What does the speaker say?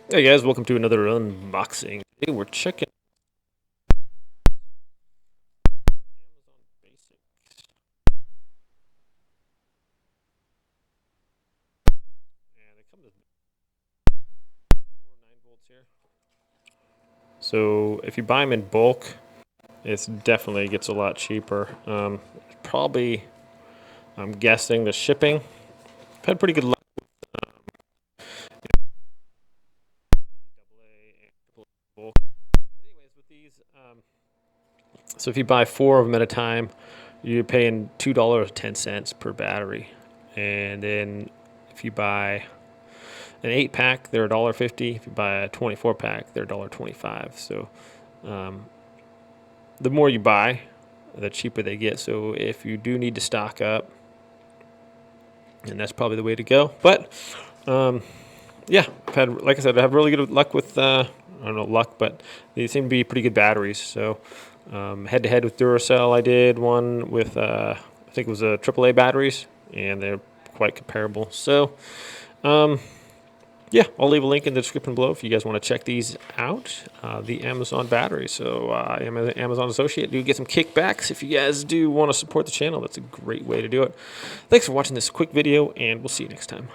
Hey guys, welcome to another unboxing. Today we're checking Amazon Basics. And it comes with 4 9 volts here. So if you buy them in bulk, it definitely gets a lot cheaper. Probably, I'm guessing the shipping. I've had pretty good luck with bulk. Anyways, with these, so if you buy 4 of them at a time, you're paying $2.10 per battery. And then if you buy an 8 pack, they're $1.50. If you buy a 24 pack, they're $1.25. So um, the more you buy, the cheaper they get. So if you do need to stock up, and that's probably the way to go. But yeah, I've had, like I said, I have really good luck with I don't know luck, but they seem to be pretty good batteries. So head to head with Duracell, I did one with I think it was a AAA batteries, and they're quite comparable. So yeah, I'll leave a link in the description below if you guys want to check these out. The Amazon batteries. So I am an Amazon associate. Do get some kickbacks if you guys do want to support the channel. That's a great way to do it. Thanks for watching this quick video, and we'll see you next time.